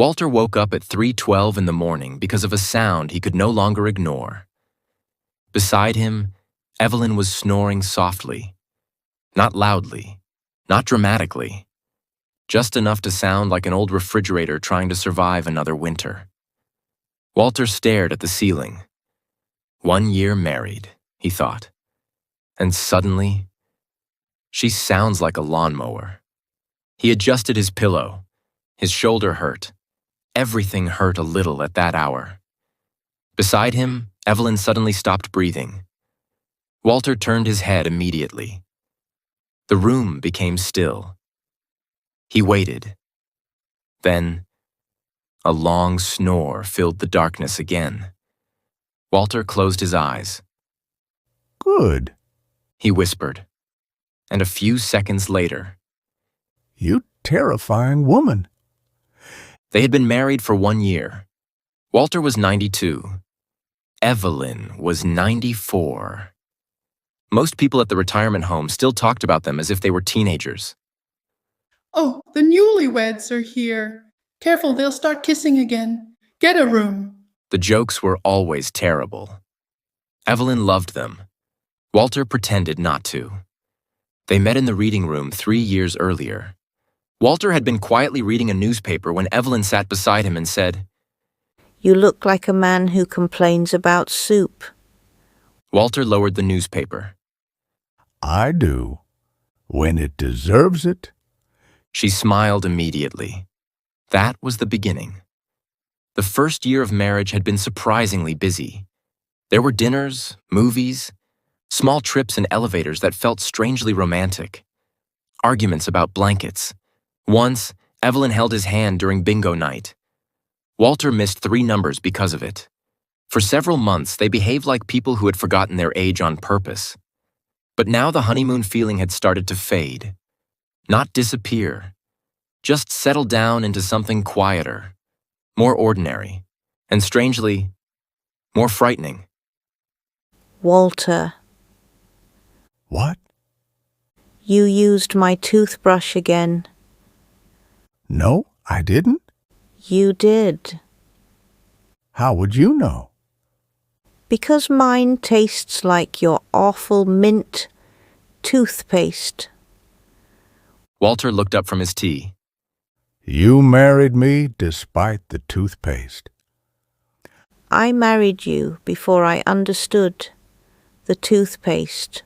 Walter woke up at 3:12 in the morning because of a sound he could no longer ignore. Beside him, Evelyn was snoring softly. Not loudly, not dramatically, just enough to sound like an old refrigerator trying to survive another winter. Walter stared at the ceiling. 1 year married, he thought. And suddenly, she sounds like a lawnmower. He adjusted his pillow. His shoulder hurt. Everything hurt a little at that hour. Beside him, Evelyn suddenly stopped breathing. Walter turned his head immediately. The room became still. He waited. Then, a long snore filled the darkness again. Walter closed his eyes. "Good," he whispered. And a few seconds later, "You terrifying woman." They had been married for 1 year. Walter was 92. Evelyn was 94. Most people at the retirement home still talked about them as if they were teenagers. "Oh, the newlyweds are here. Careful, they'll start kissing again. Get a room." The jokes were always terrible. Evelyn loved them. Walter pretended not to. They met in the reading room 3 years earlier. Walter had been quietly reading a newspaper when Evelyn sat beside him and said, "You look like a man who complains about soup." Walter lowered the newspaper. "I do. When it deserves it." She smiled immediately. That was the beginning. The first year of marriage had been surprisingly busy. There were dinners, movies, small trips in elevators that felt strangely romantic. Arguments about blankets. Once, Evelyn held his hand during bingo night. Walter missed 3 numbers because of it. For several months, they behaved like people who had forgotten their age on purpose. But now the honeymoon feeling had started to fade. Not disappear. Just settle down into something quieter, more ordinary, and strangely, more frightening. "Walter, "What? you used my toothbrush again." No, I didn't. "You did. How would you know?" Because mine tastes like your awful mint toothpaste." Walter looked up from his tea. "You married me despite the toothpaste." "I married you before I understood the toothpaste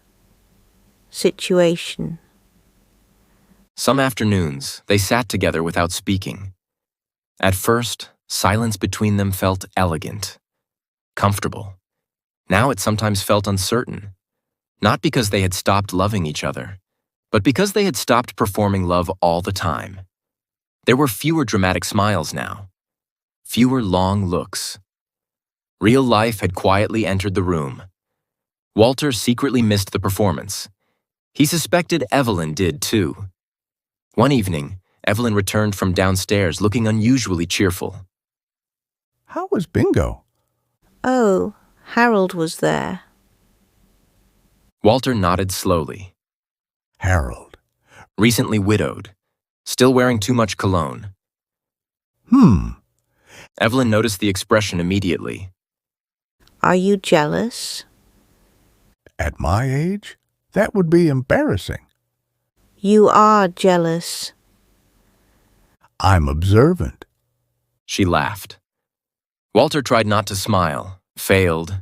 situation." Some afternoons, they sat together without speaking. At first, silence between them felt elegant, comfortable. Now it sometimes felt uncertain, not because they had stopped loving each other, but because they had stopped performing love all the time. There were fewer dramatic smiles now, fewer long looks. Real life had quietly entered the room. Walter secretly missed the performance. He suspected Evelyn did too. One evening, Evelyn returned from downstairs looking unusually cheerful. "How was bingo?" "Oh, Harold was there." Walter nodded slowly. "Harold. Recently widowed, still wearing too much cologne. Evelyn noticed the expression immediately. "Are you jealous?" At my age? That would be embarrassing." "You are jealous." "I'm observant." She laughed. Walter tried not to smile, failed.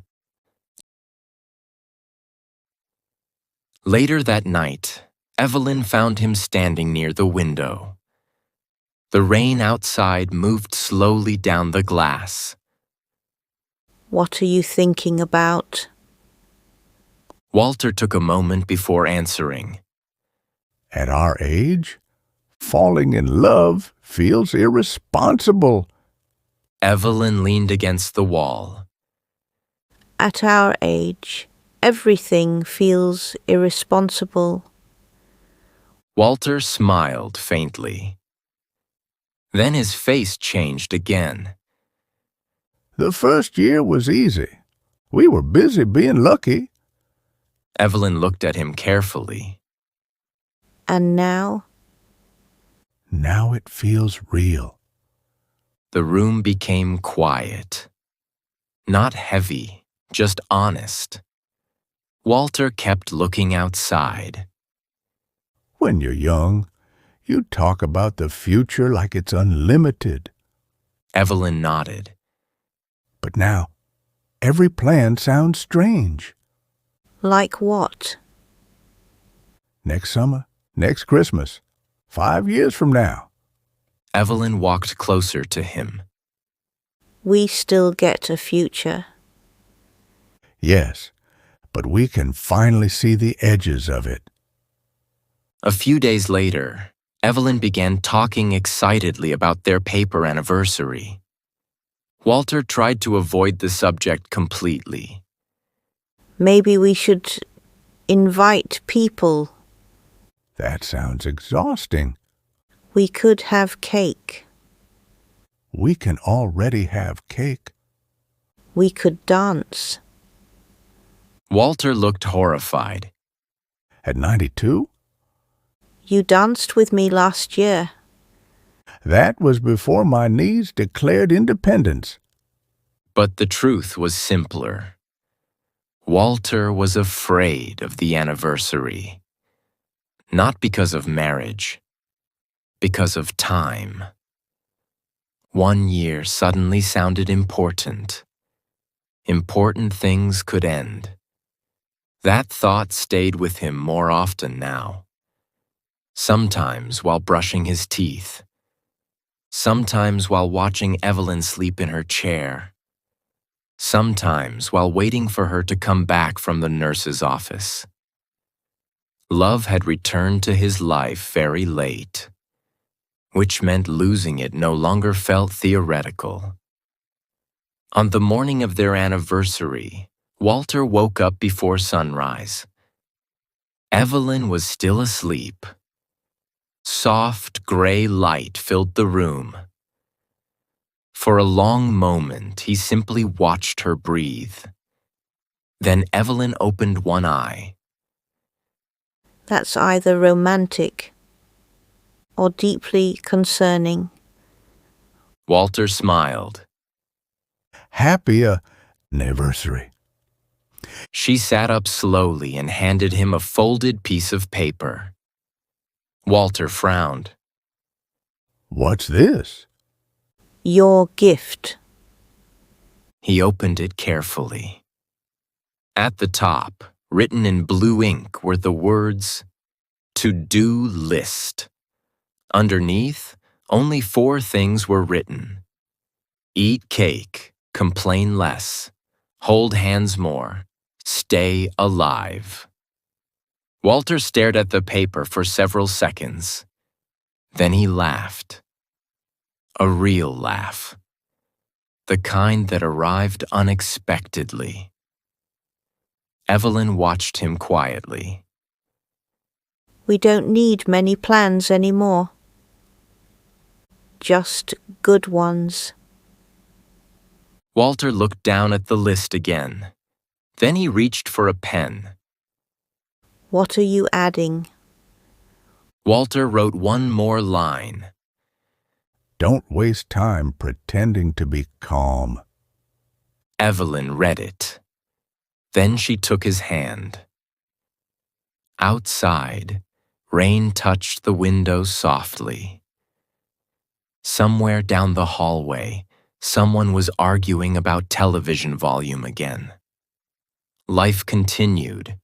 Later that night, Evelyn found him standing near the window. The rain outside moved slowly down the glass. "What are you thinking about?" Walter took a moment before answering. At our age, falling in love feels irresponsible. Evelyn leaned against the wall. At our age, everything feels irresponsible. Walter smiled faintly. Then his face changed again. The first year was easy. We were busy being lucky. Evelyn looked at him carefully. And now? Now it feels real. The room became quiet. Not heavy, just honest. Walter kept looking outside. When you're young, you talk about the future like it's unlimited. Evelyn nodded. But now, every plan sounds strange. Like what? Next summer, next Christmas, 5 years from now. Evelyn walked closer to him. We still get a future. Yes, but we can finally see the edges of it. A few days later, Evelyn began talking excitedly about their paper anniversary. Walter tried to avoid the subject completely. Maybe we should invite people. That sounds exhausting. We could have cake. We can already have cake. We could dance. Walter looked horrified. At 92? You danced with me last year. That was before my knees declared independence. But the truth was simpler. Walter was afraid of the anniversary. Not because of marriage, because of time. 1 year suddenly sounded important. Important things could end. That thought stayed with him more often now. Sometimes while brushing his teeth. Sometimes while watching Evelyn sleep in her chair. Sometimes while waiting for her to come back from the nurse's office. Love had returned to his life very late, which meant losing it no longer felt theoretical. On the morning of their anniversary, Walter woke up before sunrise. Evelyn was still asleep. Soft gray light filled the room. For a long moment, he simply watched her breathe. Then Evelyn opened one eye. That's either romantic or deeply concerning. Walter smiled. Happy anniversary. She sat up slowly and handed him a folded piece of paper. Walter frowned. What's this? Your gift. He opened it carefully. At the top, written in blue ink, were the words, "To-do list." Underneath, only 4 things were written. Eat cake, complain less, hold hands more, stay alive. Walter stared at the paper for several seconds. Then he laughed. A real laugh. The kind that arrived unexpectedly. Evelyn watched him quietly. We don't need many plans anymore. Just good ones. Walter looked down at the list again. Then he reached for a pen. What are you adding? Walter wrote one more line. Don't waste time pretending to be calm. Evelyn read it. Then she took his hand. Outside, rain touched the window softly. Somewhere down the hallway, someone was arguing about television volume again. Life continued.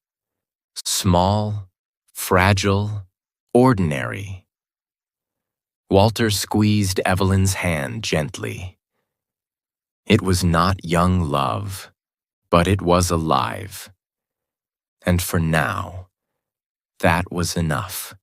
Small, fragile, ordinary. Walter squeezed Evelyn's hand gently. It was not young love, but it was alive. And for now, that was enough.